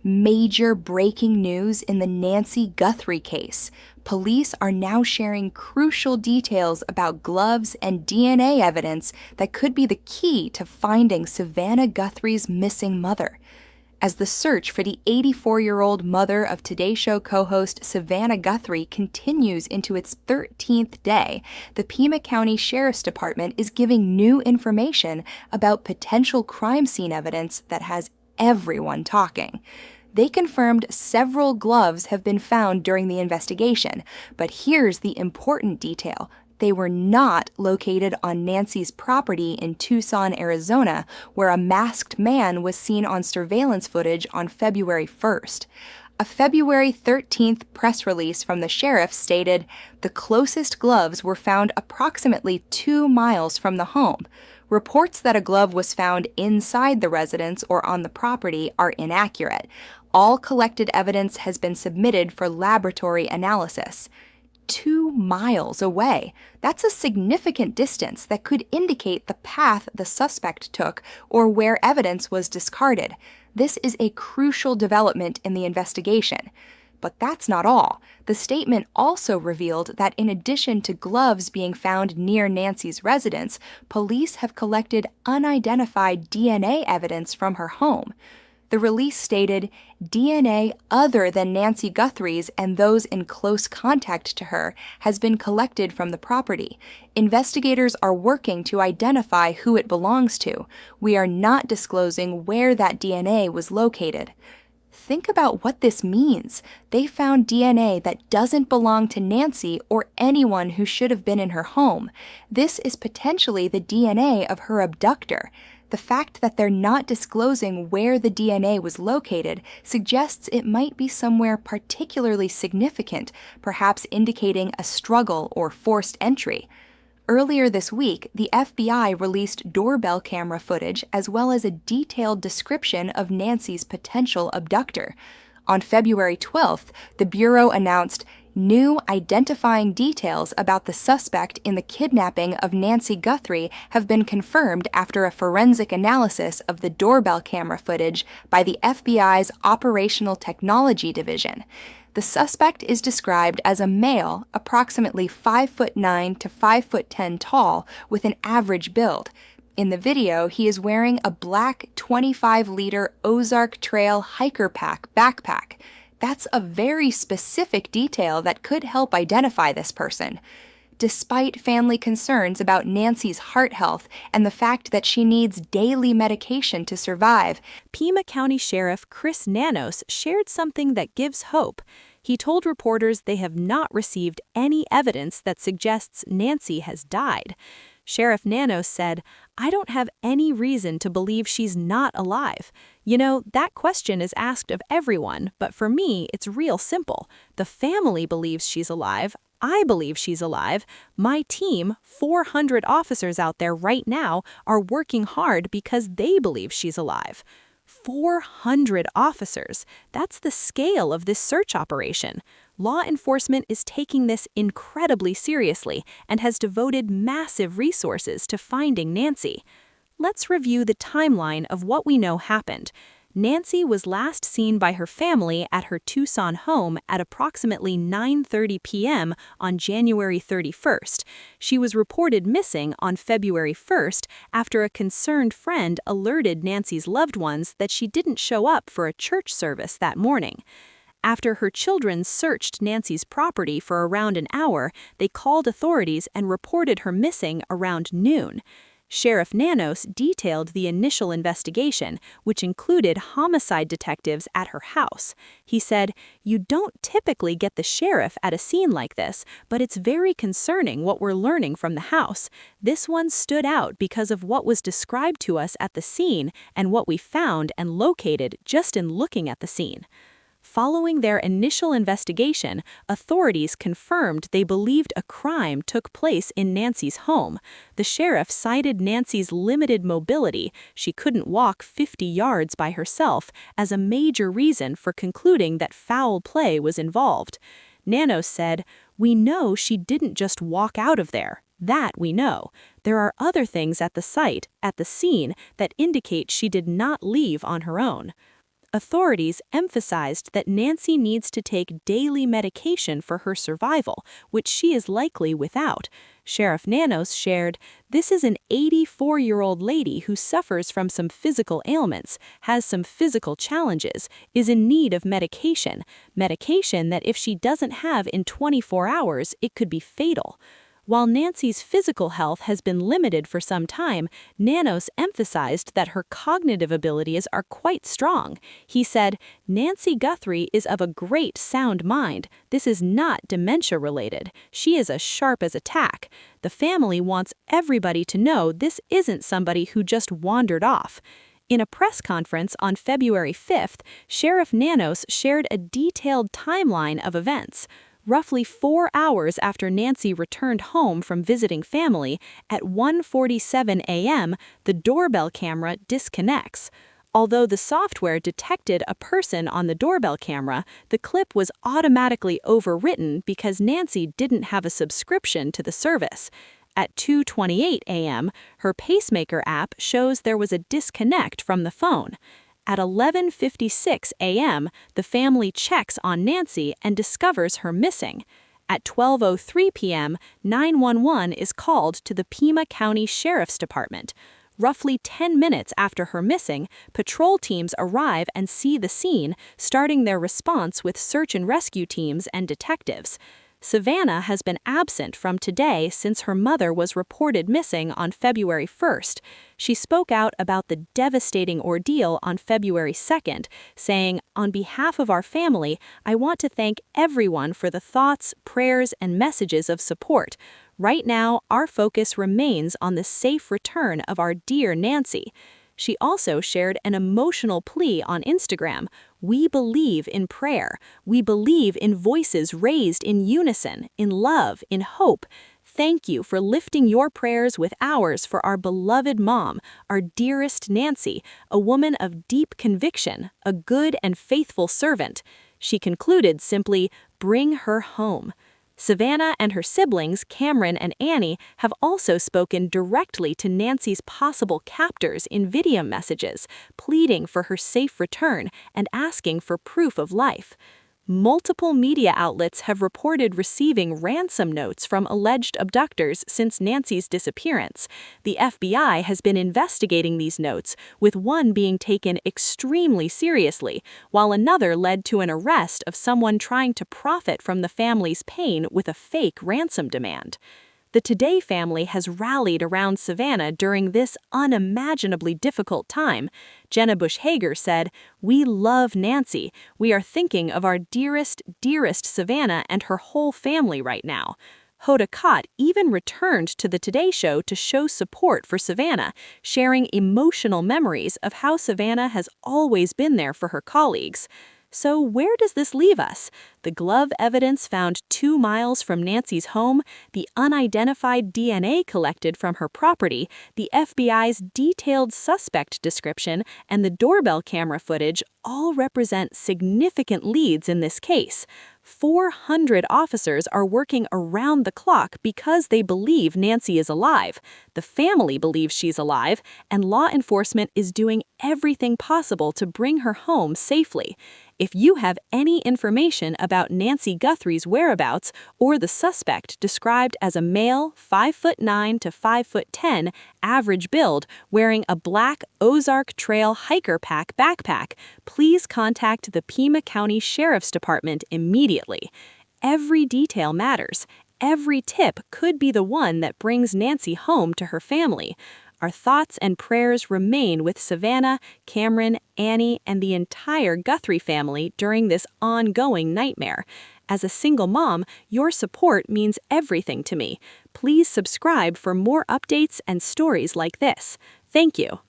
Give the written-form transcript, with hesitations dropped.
Major breaking news in the Nancy Guthrie case. Police are now sharing crucial details about gloves and DNA evidence that could be the key to finding Savannah Guthrie's missing mother. As the search for the 84-year-old mother of Today Show co-host Savannah Guthrie continues into its 13th day, the Pima County Sheriff's Department is giving new information about potential crime scene evidence that has everyone talking. They confirmed several gloves have been found during the investigation, but here's the important detail. They were not located on Nancy's property in Tucson, Arizona, where a masked man was seen on surveillance footage on February 1st. A February 13th press release from the sheriff stated, "The closest gloves were found approximately 2 miles from the home. Reports that a glove was found inside the residence or on the property are inaccurate. All collected evidence has been submitted for laboratory analysis." 2 miles away. That's a significant distance that could indicate the path the suspect took or where evidence was discarded. This is a crucial development in the investigation. But that's not all. The statement also revealed that in addition to gloves being found near Nancy's residence, police have collected unidentified DNA evidence from her home. The release stated, "DNA other than Nancy Guthrie's and those in close contact to her has been collected from the property. Investigators are working to identify who it belongs to. We are not disclosing where that DNA was located." Think about what this means. They found DNA that doesn't belong to Nancy or anyone who should have been in her home. This is potentially the DNA of her abductor. The fact that they're not disclosing where the DNA was located suggests it might be somewhere particularly significant, perhaps indicating a struggle or forced entry. Earlier this week, the FBI released doorbell camera footage as well as a detailed description of Nancy's potential abductor. On February 12th, the Bureau announced new identifying details about the suspect in the kidnapping of Nancy Guthrie have been confirmed after a forensic analysis of the doorbell camera footage by the FBI's Operational Technology Division. The suspect is described as a male, approximately 5'9" to 5'10" tall, with an average build. In the video, he is wearing a black 25-liter Ozark Trail hiker pack backpack. That's a very specific detail that could help identify this person. Despite family concerns about Nancy's heart health and the fact that she needs daily medication to survive, Pima County Sheriff Chris Nanos shared something that gives hope. He told reporters they have not received any evidence that suggests Nancy has died. Sheriff Nanos said, "I don't have any reason to believe she's not alive. You know, that question is asked of everyone, but for me, it's real simple. The family believes she's alive. I believe she's alive. My team, 400 officers out there right now, are working hard because they believe she's alive." 400 officers. That's the scale of this search operation. Law enforcement is taking this incredibly seriously and has devoted massive resources to finding Nancy. Let's review the timeline of what we know happened. Nancy was last seen by her family at her Tucson home at approximately 9:30 p.m. on January 31st. She was reported missing on February 1st after a concerned friend alerted Nancy's loved ones that she didn't show up for a church service that morning. After her children searched Nancy's property for around an hour, they called authorities and reported her missing around noon. Sheriff Nanos detailed the initial investigation, which included homicide detectives at her house. He said, "You don't typically get the sheriff at a scene like this, but it's very concerning what we're learning from the house. This one stood out because of what was described to us at the scene and what we found and located just in looking at the scene." Following their initial investigation, authorities confirmed they believed a crime took place in Nancy's home. The sheriff cited Nancy's limited mobility, she couldn't walk 50 yards by herself, as a major reason for concluding that foul play was involved. Nanos said, "We know she didn't just walk out of there. That we know. There are other things at the site, at the scene, that indicate she did not leave on her own." Authorities emphasized that Nancy needs to take daily medication for her survival, which she is likely without. Sheriff Nanos shared, "This is an 84-year-old lady who suffers from some physical ailments, has some physical challenges, is in need of medication that if she doesn't have in 24 hours, it could be fatal." While Nancy's physical health has been limited for some time, Nanos emphasized that her cognitive abilities are quite strong. He said, "Nancy Guthrie is of a great sound mind. This is not dementia-related. She is as sharp as a tack. The family wants everybody to know this isn't somebody who just wandered off." In a press conference on February 5th, Sheriff Nanos shared a detailed timeline of events. Roughly 4 hours after Nancy returned home from visiting family, at 1:47 a.m., the doorbell camera disconnects. Although the software detected a person on the doorbell camera, the clip was automatically overwritten because Nancy didn't have a subscription to the service. At 2:28 a.m., her pacemaker app shows there was a disconnect from the phone. At 11:56 a.m., the family checks on Nancy and discovers her missing. At 12:03 p.m., 911 is called to the Pima County Sheriff's Department. Roughly 10 minutes after her missing, patrol teams arrive and see the scene, starting their response with search and rescue teams and detectives. Savannah has been absent from today since her mother was reported missing on February 1st. She spoke out about the devastating ordeal on February 2nd, saying, "On behalf of our family, I want to thank everyone for the thoughts, prayers, and messages of support. Right now, our focus remains on the safe return of our dear Nancy." She also shared an emotional plea on Instagram. "We believe in prayer. We believe in voices raised in unison, in love, in hope. Thank you for lifting your prayers with ours for our beloved mom, our dearest Nancy, a woman of deep conviction, a good and faithful servant." She concluded simply, "Bring her home." Savannah and her siblings, Cameron and Annie, have also spoken directly to Nancy's possible captors in video messages, pleading for her safe return and asking for proof of life. Multiple media outlets have reported receiving ransom notes from alleged abductors since Nancy's disappearance. The FBI has been investigating these notes, with one being taken extremely seriously, while another led to an arrest of someone trying to profit from the family's pain with a fake ransom demand. The Today family has rallied around Savannah during this unimaginably difficult time. Jenna Bush Hager said, "We love Nancy. We are thinking of our dearest, dearest Savannah and her whole family right now." Hoda Kotb even returned to the Today Show to show support for Savannah, sharing emotional memories of how Savannah has always been there for her colleagues. So where does this leave us? The glove evidence found 2 miles from Nancy's home, the unidentified DNA collected from her property, the FBI's detailed suspect description, and the doorbell camera footage all represent significant leads in this case. 400 officers are working around the clock because they believe Nancy is alive. The family believes she's alive, and law enforcement is doing everything possible to bring her home safely. If you have any information about Nancy Guthrie's whereabouts or the suspect described as a male 5'9" to 5'10", average build, wearing a black Ozark Trail hiker pack backpack, please contact the Pima County Sheriff's Department immediately. Every detail matters. Every tip could be the one that brings Nancy home to her family. Our thoughts and prayers remain with Savannah, Cameron, Annie, and the entire Guthrie family during this ongoing nightmare. As a single mom, your support means everything to me. Please subscribe for more updates and stories like this. Thank you.